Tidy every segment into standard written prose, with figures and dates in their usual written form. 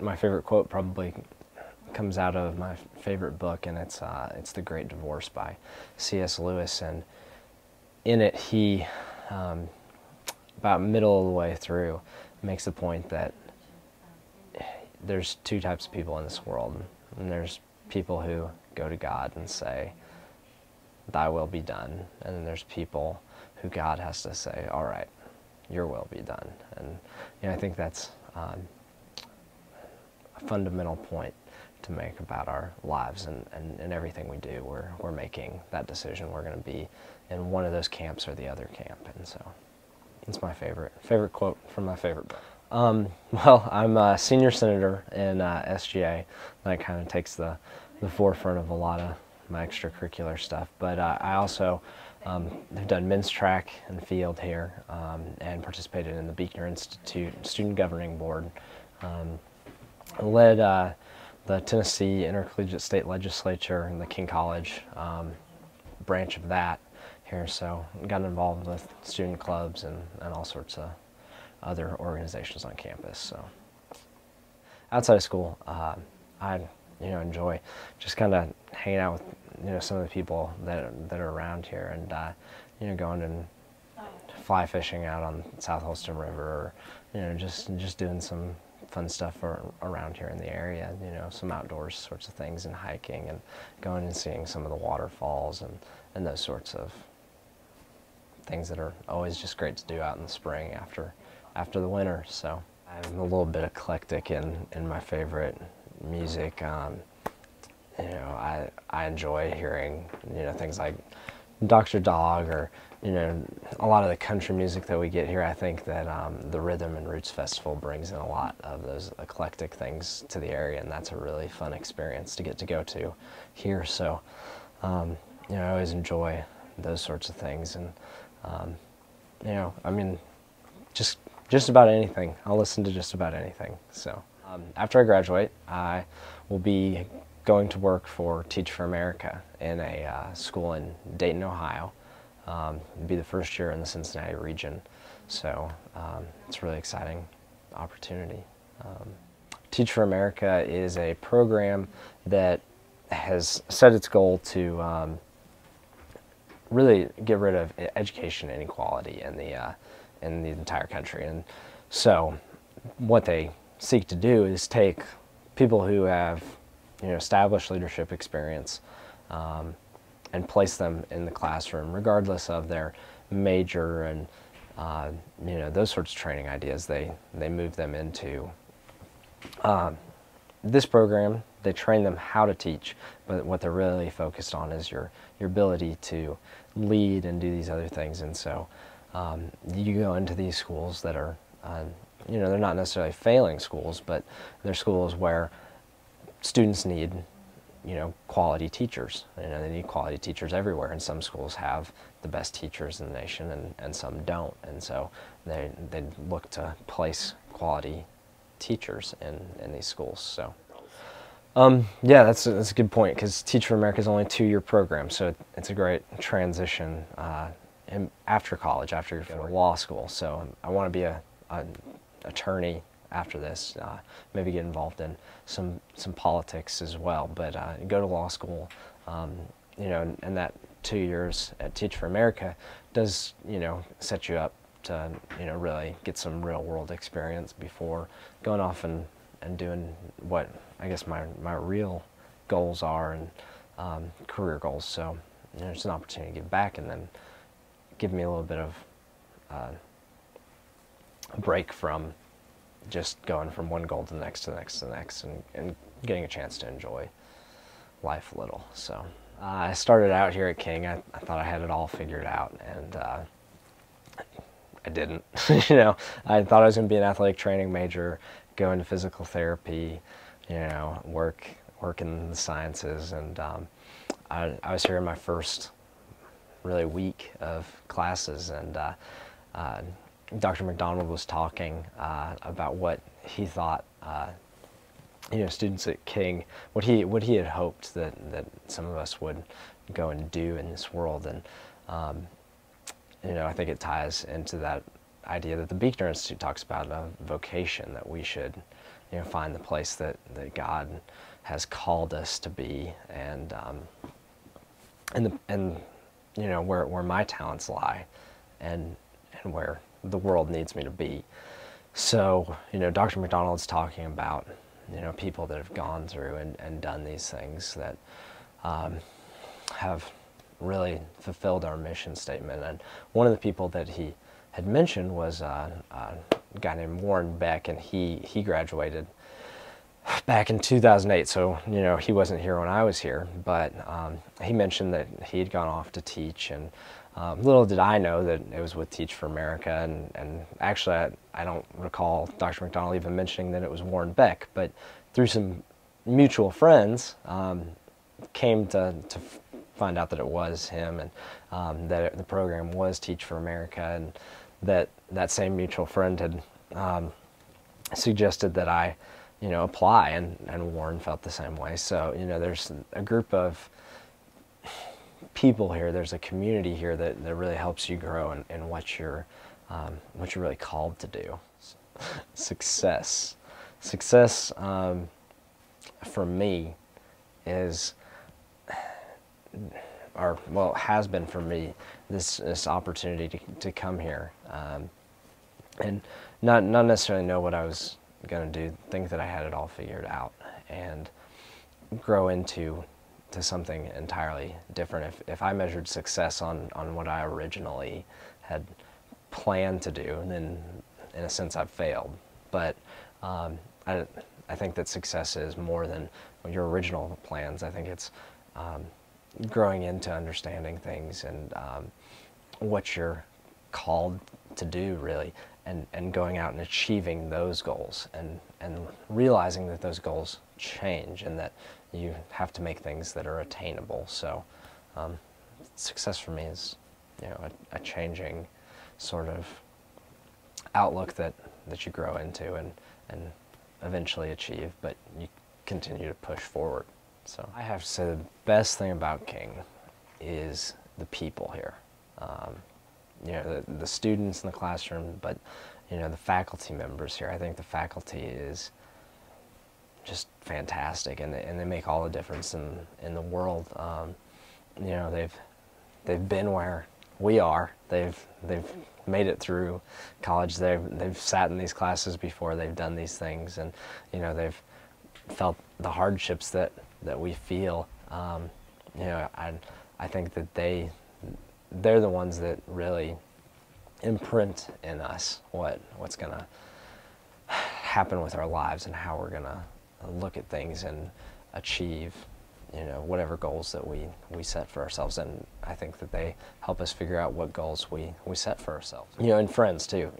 My favorite quote probably comes out of my favorite book, and it's The Great Divorce by C.S. Lewis. And in it, he, about middle of the way through, makes the point that there's two types of people in this world. And there's people who go to God and say, "Thy will be done," and then there's people who God has to say, "All right, your will be done." And I think that's a fundamental point to make about our lives and everything we do. We're making that decision. We're going to be in one of those camps or the other camp, and so it's my favorite quote from my favorite book. Well, I'm a senior senator in SGA. That kind of takes the forefront of a lot of my extracurricular stuff. But I also have done men's track and field here, and participated in the Buechner Institute Student Governing Board. Led the Tennessee Intercollegiate State Legislature and the King College branch of that here, so got involved with student clubs and all sorts of other organizations on campus. So outside of school, I enjoy just kind of hanging out with some of the people that are around here, and going and fly fishing out on South Holston River, or just doing some fun stuff around here in the area, some outdoors sorts of things, and hiking and going and seeing some of the waterfalls and those sorts of things that are always just great to do out in the spring after the winter. So I'm a little bit eclectic in my favorite music. I enjoy hearing things like Dr. Dog, or a lot of the country music that we get here. I think that the Rhythm and Roots Festival brings in a lot of those eclectic things to the area, and that's a really fun experience to get to go to here. So I always enjoy those sorts of things, and I mean, just about anything. I'll listen to just about anything. So after I graduate, I will be going to work for Teach for America in a school in Dayton, Ohio. It'll be the first year in the Cincinnati region, so it's a really exciting opportunity. Teach for America is a program that has set its goal to really get rid of education inequality in the entire country. And so what they seek to do is take people who have established leadership experience and place them in the classroom, regardless of their major and those sorts of training ideas. They move them into this program. They train them how to teach, but what they're really focused on is your ability to lead and do these other things. And so you go into these schools that are they're not necessarily failing schools, but they're schools where students need quality teachers. They need quality teachers everywhere, and some schools have the best teachers in the nation, and some don't. And so they look to place quality teachers in these schools. So yeah, that's a good point, because Teach for America is only a 2-year program, so it's a great transition after college, after you go to law school. So I want to be an attorney after this, maybe get involved in some politics as well, but go to law school, and that 2 years at Teach for America does set you up to really get some real world experience before going off and doing what I guess my real goals are, and career goals. So it's an opportunity to give back, and then give me a little bit of a break from just going from one goal to the next to the next to the next, and getting a chance to enjoy life a little. So I started out here at King. I thought I had it all figured out, and I didn't. I thought I was going to be an athletic training major, go into physical therapy, work in the sciences, and I was here in my first really week of classes, and Dr. McDonald was talking about what he thought students at King, what he had hoped that some of us would go and do in this world. And I think it ties into that idea that the Buechner Institute talks about, a vocation that we should find the place that God has called us to be, and where my talents lie, and where the world needs me to be. So, Dr. McDonald's talking about, people that have gone through and done these things that have really fulfilled our mission statement. And one of the people that he had mentioned was a guy named Warren Beck, and he graduated back in 2008, so he wasn't here when I was here, but he mentioned that he had gone off to teach, and little did I know that it was with Teach for America, and actually I don't recall Dr. McDonald even mentioning that it was Warren Beck, but through some mutual friends came to find out that it was him, and that the program was Teach for America, and that same mutual friend had suggested that I apply, and Warren felt the same way. So, there's a group of people here, there's a community here that really helps you grow in what you're really called to do. Success for me is, has been for me, this opportunity to come here, and not necessarily know what I was going to do, think that I had it all figured out, and grow into something entirely different. If I measured success on what I originally had planned to do, then in a sense I've failed. But I think that success is more than your original plans. I think it's growing into understanding things, and what you're called to do, really, and going out and achieving those goals, and realizing that those goals change, and that you have to make things that are attainable. So success for me is a changing sort of outlook that you grow into and eventually achieve, but you continue to push forward. So I have to say the best thing about King is the people here. The students in the classroom, but the faculty members here. I think the faculty is just fantastic, and they make all the difference in the world. They've been where we are. They've made it through college. They've sat in these classes before. They've done these things, and they've felt the hardships that we feel. I think that they're the ones that really imprint in us what's going to happen with our lives, and how we're going to look at things and achieve whatever goals that we set for ourselves. And I think that they help us figure out what goals we set for ourselves. And friends too,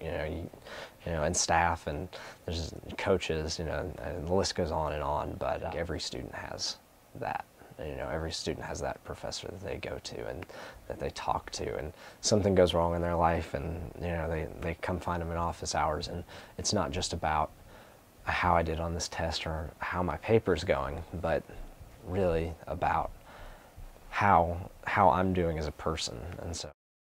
and staff, and there's coaches, and the list goes on, but every student has that. Every student has that professor that they go to and that they talk to, and something goes wrong in their life, and they come find them in office hours, and it's not just about how I did on this test or how my paper's going, but really about how I'm doing as a person. And so